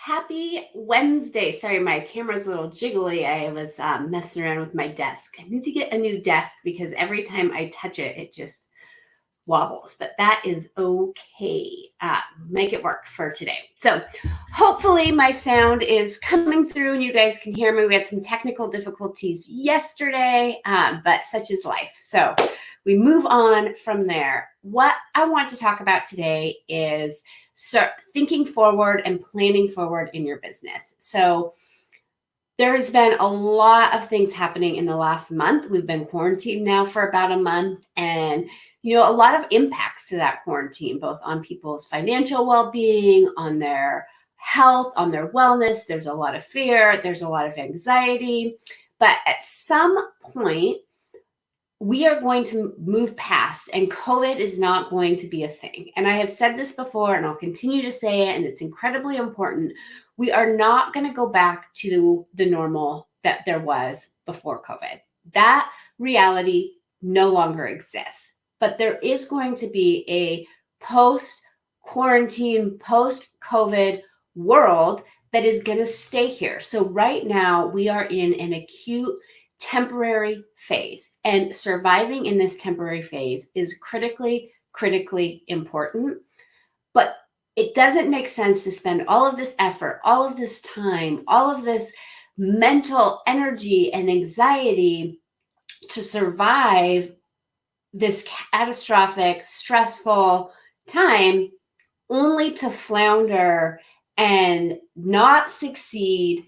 Happy Wednesday. Sorry, my camera's a little jiggly. I was messing around with my desk. I need to get a new desk because every time I touch it, it just wobbles, but that is okay. Make it work for today. So hopefully my sound is coming through and you guys can hear me. We had some technical difficulties yesterday, but such is life. So we move on from there. What I want to talk about today is thinking forward and planning forward in your business. So there has been a lot of things happening in the last month. We've been quarantined now for about a month, and a lot of impacts to that quarantine, both on people's financial well-being, on their health, on their wellness. There's a lot of fear, there's a lot of anxiety, but at some point, we are going to move past, and COVID is not going to be a thing. And I have said this before, and I'll continue to say it, and it's incredibly important. We are not going to go back to the normal that there was before COVID. That reality no longer exists. But there is going to be a post-quarantine, post-COVID world that is going to stay here. So right now, we are in an acute temporary phase, and surviving in this temporary phase is critically important. But it doesn't make sense to spend all of this effort, all of this time, all of this mental energy and anxiety to survive this catastrophic, stressful time, only to flounder and not succeed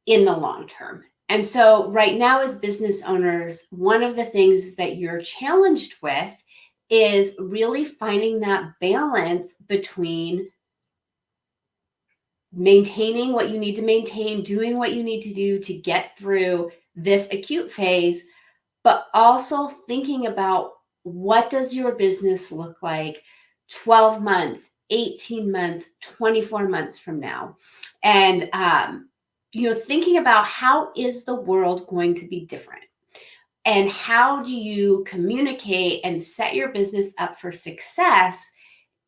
in the long term. And so right now, as business owners, one of the things that you're challenged with is really finding that balance between maintaining what you need to maintain, doing what you need to do to get through this acute phase, but also thinking about what does your business look like 12 months, 18 months, 24 months from now. And, thinking about how is the world going to be different? And how do you communicate and set your business up for success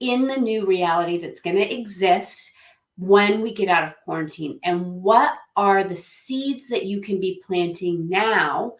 in the new reality that's going to exist when we get out of quarantine? And what are the seeds that you can be planting now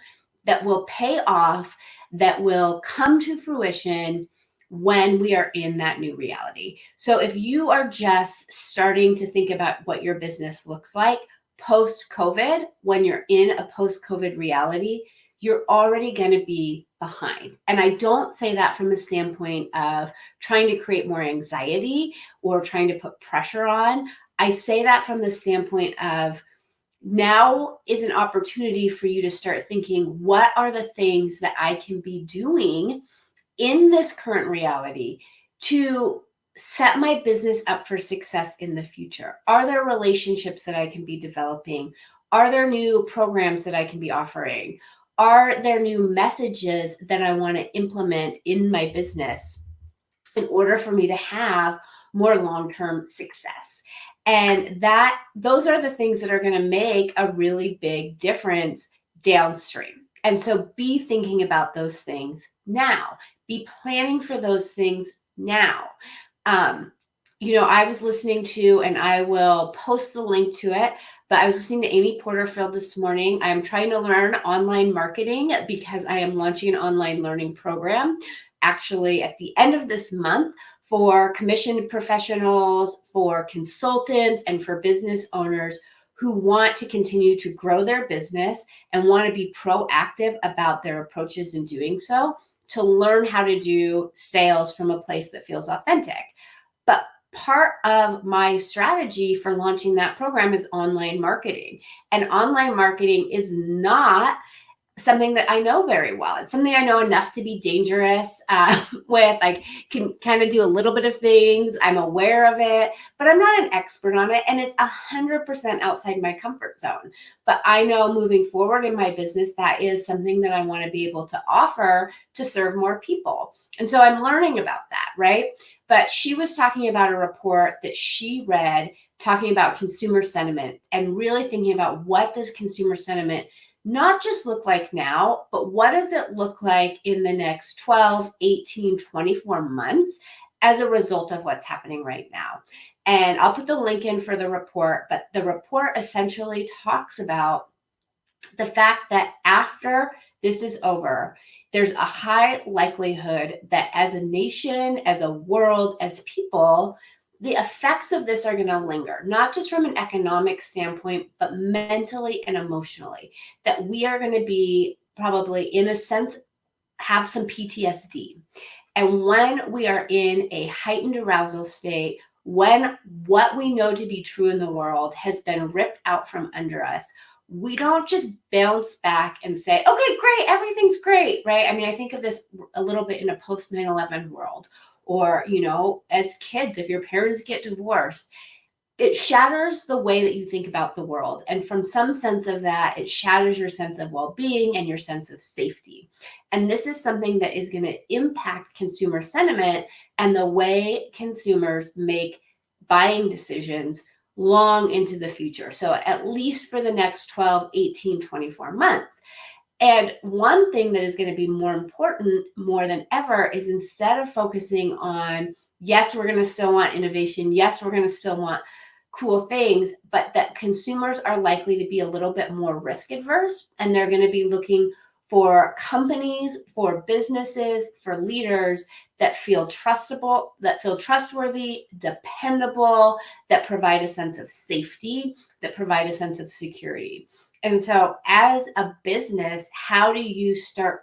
that will pay off, that will come to fruition when we are in that new reality? So if you are just starting to think about what your business looks like post-COVID, when you're in a post-COVID reality, you're already going to be behind. And I don't say that from the standpoint of trying to create more anxiety or trying to put pressure on. I say that from the standpoint of now is an opportunity for you to start thinking, what are the things that I can be doing in this current reality to set my business up for success in the future? Are there relationships that I can be developing? Are there new programs that I can be offering? Are there new messages that I want to implement in my business in order for me to have more long-term success? And those are the things that are going to make a really big difference downstream. And so be thinking about those things now. Be planning for those things now. I was listening to, and I will post the link to it, but I was listening to Amy Porterfield this morning. I'm trying to learn online marketing because I am launching an online learning program actually at the end of this month for commissioned professionals, for consultants, and for business owners who want to continue to grow their business and want to be proactive about their approaches in doing so, to learn how to do sales from a place that feels authentic. But part of my strategy for launching that program is online marketing. And online marketing is not something that I know very well. It's something I know enough to be dangerous with. I can kind of do a little bit of things. I'm aware of it, but I'm not an expert on it. And it's 100% outside my comfort zone. But I know moving forward in my business, that is something that I want to be able to offer to serve more people. And so I'm learning about that, right? But she was talking about a report that she read talking about consumer sentiment and really thinking about what does consumer sentiment not just look like now, but what does it look like in the next 12, 18, 24 months as a result of what's happening right now. And I'll put the link in for the report, but the report essentially talks about the fact that after this is over, there's a high likelihood that as a nation, as a world, as people, the effects of this are going to linger, not just from an economic standpoint, but mentally and emotionally. That we are going to be probably, in a sense, have some PTSD. And when we are in a heightened arousal state, when what we know to be true in the world has been ripped out from under us, we don't just bounce back and say, okay, great, everything's great, right? I mean, I think of this a little bit in a post 9/11 world, or, as kids, if your parents get divorced, it shatters the way that you think about the world. And from some sense of that, it shatters your sense of well-being and your sense of safety. And this is something that is going to impact consumer sentiment and the way consumers make buying decisions long into the future. So at least for the next 12, 18, 24 months. And one thing that is going to be more important more than ever is, instead of focusing on, yes, we're going to still want innovation, yes, we're going to still want cool things, but that consumers are likely to be a little bit more risk adverse, and they're going to be looking for companies, for businesses, for leaders that feel trustable, that feel trustworthy, dependable, that provide a sense of safety, that provide a sense of security. And so as a business, how do you start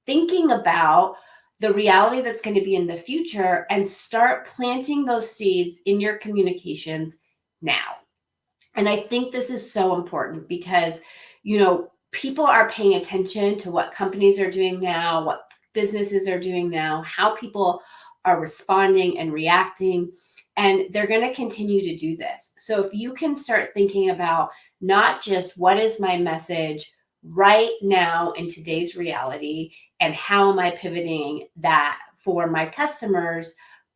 thinking about the reality that's going to be in the future and start planting those seeds in your communications now? And I think this is so important because, people are paying attention to what companies are doing now, what businesses are doing now, how people are responding and reacting, and they're going to continue to do this. So if you can start thinking about not just what is my message right now in today's reality and how am I pivoting that for my customers,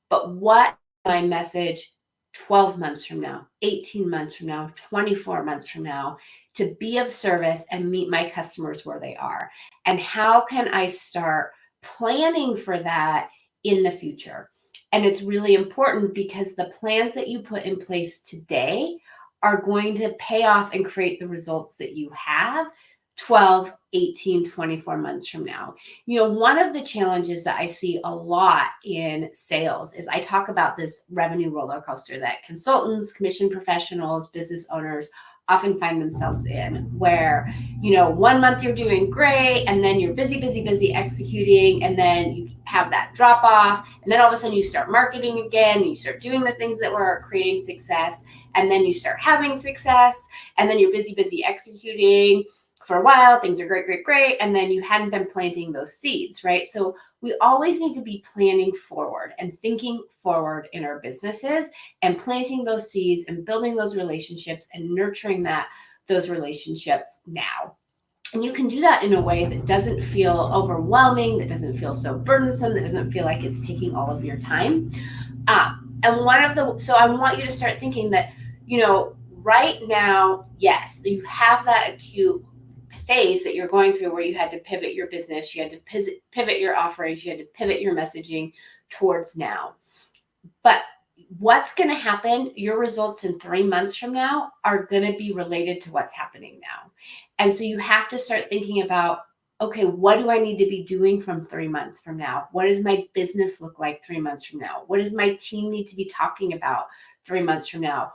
but what my message 12 months from now, 18 months from now, 24 months from now, to be of service and meet my customers where they are. And how can I start planning for that in the future? And it's really important because the plans that you put in place today are going to pay off and create the results that you have 12, 18, 24 months from now. One of the challenges that I see a lot in sales is, I talk about this revenue roller coaster that consultants, commission professionals, business owners often find themselves in, where, 1 month you're doing great, and then you're busy executing, and then you have that drop off, and then all of a sudden you start marketing again, and you start doing the things that were creating success, and then you start having success, and then you're busy executing for a while, things are great, and then you hadn't been planting those seeds, right? So we always need to be planning forward and thinking forward in our businesses, and planting those seeds and building those relationships and nurturing those relationships now. And you can do that in a way that doesn't feel overwhelming, that doesn't feel so burdensome, that doesn't feel like it's taking all of your time. So I want you to start thinking that, right now, yes, you have that acute phase that you're going through where you had to pivot your business, you had to pivot your offerings, you had to pivot your messaging towards now. But what's going to happen, your results in 3 months from now are going to be related to what's happening now. And so you have to start thinking about, okay, what do I need to be doing from 3 months from now? What does my business look like 3 months from now? What does my team need to be talking about 3 months from now?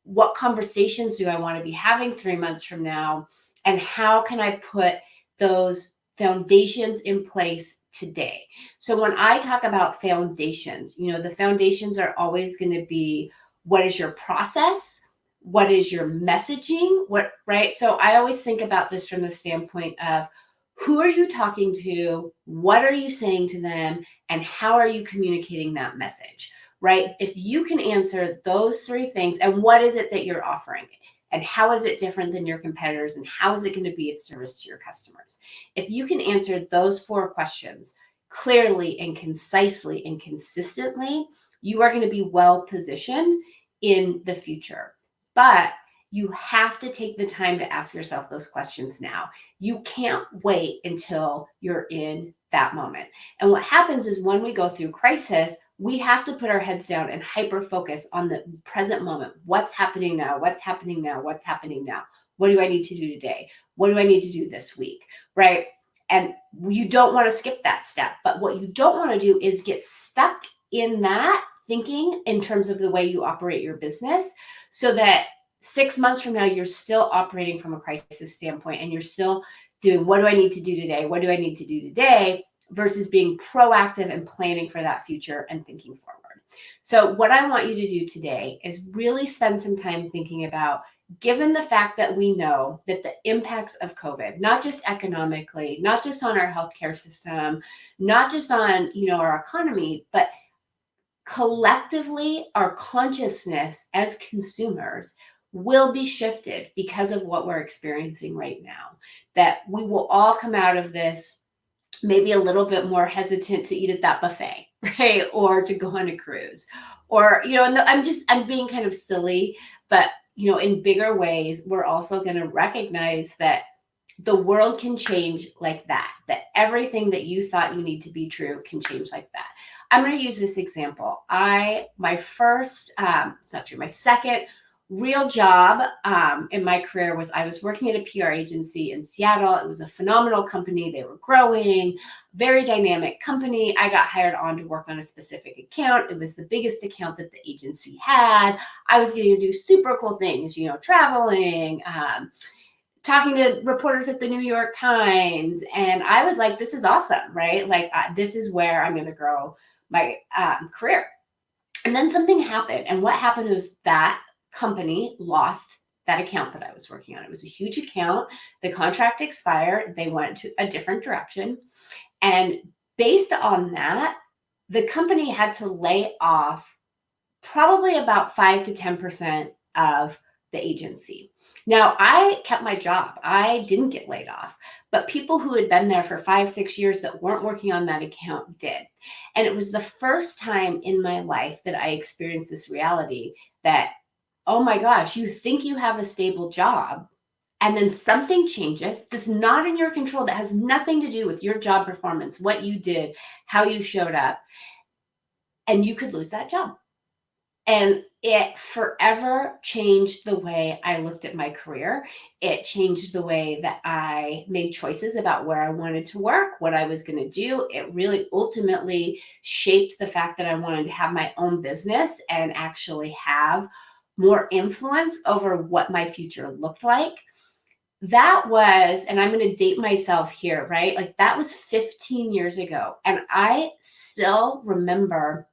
What conversations do I want to be having 3 months from now? And how can I put those foundations in place today? So when I talk about foundations, the foundations are always going to be, what is your process? What is your messaging? Right? So I always think about this from the standpoint of, who are you talking to? What are you saying to them? And how are you communicating that message? Right? If you can answer those 3 things, and what is it that you're offering? And how is it different than your competitors? And how is it going to be of service to your customers? If you can answer those 4 questions clearly and concisely and consistently, you are going to be well positioned in the future. But you have to take the time to ask yourself those questions now. You can't wait until you're in that moment. And what happens is, when we go through crisis, we have to put our heads down and hyper focus on the present moment. What's happening now? What's happening now? What's happening now? What do I need to do today? What do I need to do this week? Right? And you don't want to skip that step. But what you don't want to do is get stuck in that thinking in terms of the way you operate your business, so that 6 months from now, you're still operating from a crisis standpoint and you're still doing, what do I need to do today? What do I need to do today? Versus being proactive and planning for that future and thinking forward. So what I want you to do today is really spend some time thinking about, given the fact that we know that the impacts of COVID, not just economically, not just on our healthcare system, not just on, our economy, but collectively our consciousness as consumers will be shifted because of what we're experiencing right now. That we will all come out of this maybe a little bit more hesitant to eat at that buffet, right? Or to go on a cruise, or, and I'm being kind of silly, but, in bigger ways, we're also going to recognize that the world can change like that everything that you thought you need to be true can change like that. I'm going to use this example. My second real job in my career was, I was working at a PR agency in Seattle. It was a phenomenal company. They were growing, very dynamic company. I got hired on to work on a specific account. It was the biggest account that the agency had. I was getting to do super cool things, traveling, talking to reporters at the New York Times. And I was like, this is awesome, right? Like, this is where I'm going to grow my career. And then something happened. And what happened was that company lost that account that I was working on. It was a huge account. The contract expired. They went to a different direction. And based on that, the company had to lay off probably about 5 to 10% of the agency. Now, I kept my job. I didn't get laid off, but people who had been there for 5-6 years that weren't working on that account did. And it was the first time in my life that I experienced this reality that, oh my gosh, you think you have a stable job, and then something changes that's not in your control, that has nothing to do with your job performance, what you did, how you showed up, and you could lose that job. And it forever changed the way I looked at my career. It changed the way that I made choices about where I wanted to work, what I was going to do. It really ultimately shaped the fact that I wanted to have my own business and actually have more influence over what my future looked like. That was, and I'm going to date myself here, right? Like, that was 15 years ago. And I still remember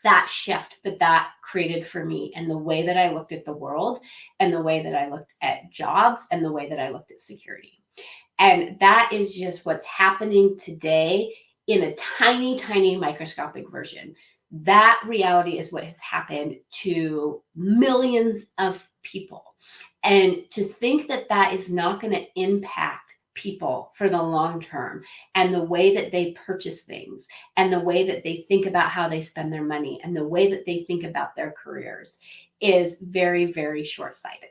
that shift that that created for me, and the way that I looked at the world, and the way that I looked at jobs, and the way that I looked at security. And that is just what's happening today in a tiny, tiny microscopic version. That reality is what has happened to millions of people. And to think that that is not going to impact people for the long term, and the way that they purchase things, and the way that they think about how they spend their money, and the way that they think about their careers, is very, very short-sighted.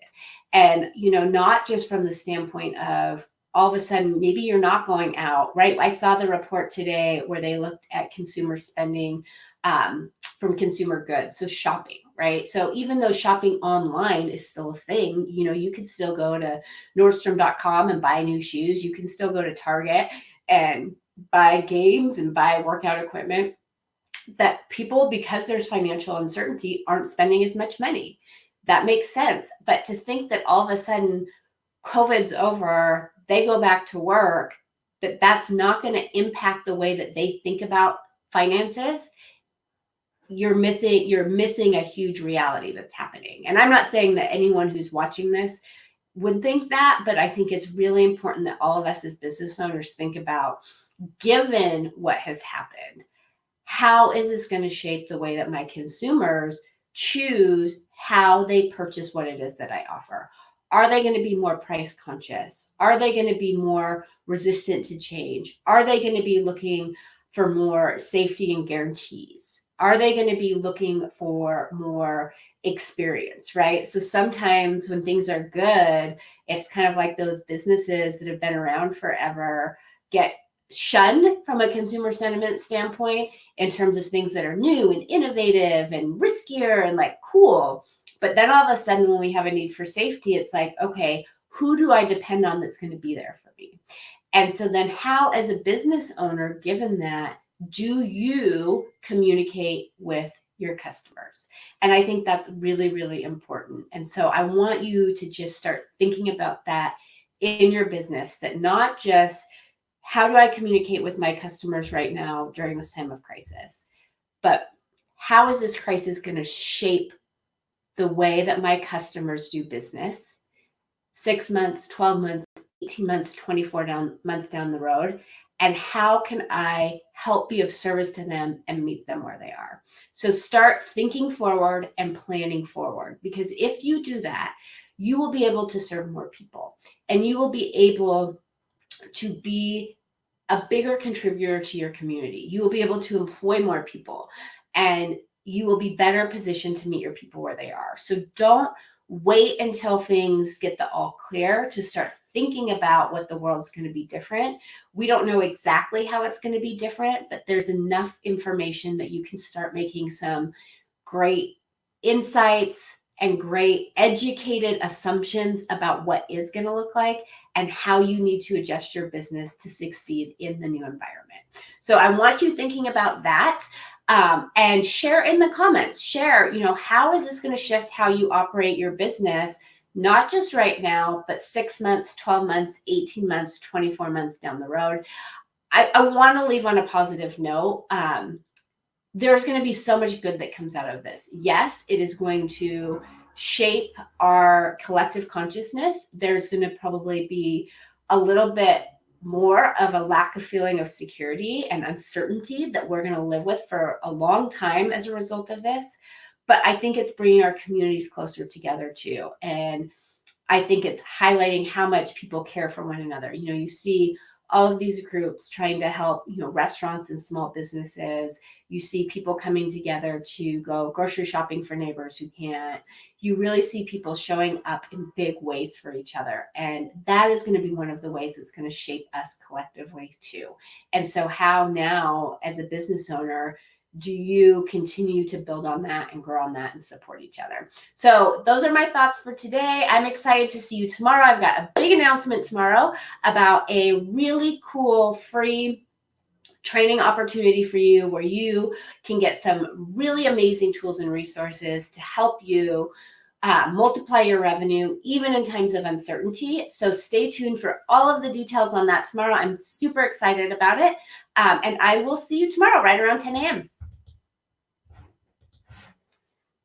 And, not just from the standpoint of, all of a sudden, maybe you're not going out, right? I saw the report today where they looked at consumer spending from consumer goods, so shopping, right? So even though shopping online is still a thing, you could still go to Nordstrom.com and buy new shoes. You can still go to Target and buy games and buy workout equipment. That people, because there's financial uncertainty, aren't spending as much money. That makes sense. But to think that all of a sudden COVID's over, they go back to work, that's not going to impact the way that they think about finances, you're missing a huge reality that's happening. And I'm not saying that anyone who's watching this would think that, but I think it's really important that all of us as business owners think about, given what has happened, how is this going to shape the way that my consumers choose how they purchase what it is that I offer? Are they going to be more price conscious? Are they going to be more resistant to change? Are they going to be looking for more safety and guarantees? Are they going to be looking for more experience, right? So sometimes when things are good, it's kind of like those businesses that have been around forever get shunned from a consumer sentiment standpoint in terms of things that are new and innovative and riskier and like cool. But then all of a sudden, when we have a need for safety, it's like, okay, who do I depend on that's going to be there for me? And so then, how, as a business owner, given that, do you communicate with your customers? And I think that's really, really important. And so I want you to just start thinking about that in your business, that not just how do I communicate with my customers right now during this time of crisis, but how is this crisis going to shape the way that my customers do business 6 months, 12 months, 18 months, months down the road? And how can I help be of service to them and meet them where they are? So start thinking forward and planning forward, because if you do that, you will be able to serve more people, and you will be able to be a bigger contributor to your community. You will be able to employ more people, and you will be better positioned to meet your people where they are. So don't wait until things get the all clear to start thinking about what the world's going to be different. We don't know exactly how it's going to be different, but there's enough information that you can start making some great insights and great educated assumptions about what is going to look like and how you need to adjust your business to succeed in the new environment. So I want you thinking about that, and share in the comments. Share, how is this going to shift how you operate your business, not just right now, but 6 months, 12 months, 18 months, 24 months down the road. I want to leave on a positive note. There's going to be so much good that comes out of this. Yes, it is going to shape our collective consciousness. There's going to probably be a little bit more of a lack of feeling of security and uncertainty that we're going to live with for a long time as a result of this. But I think it's bringing our communities closer together too. And I think it's highlighting how much people care for one another. You see all of these groups trying to help, restaurants and small businesses. You see people coming together to go grocery shopping for neighbors who can't. You really see people showing up in big ways for each other. And that is going to be one of the ways that's going to shape us collectively too. And so how now, as a business owner, do you continue to build on that and grow on that and support each other? So those are my thoughts for today. I'm excited to see you tomorrow. I've got a big announcement tomorrow about a really cool free training opportunity for you, where you can get some really amazing tools and resources to help you multiply your revenue even in times of uncertainty. So stay tuned for all of the details on that tomorrow. I'm super excited about it. And I will see you tomorrow right around 10 a.m.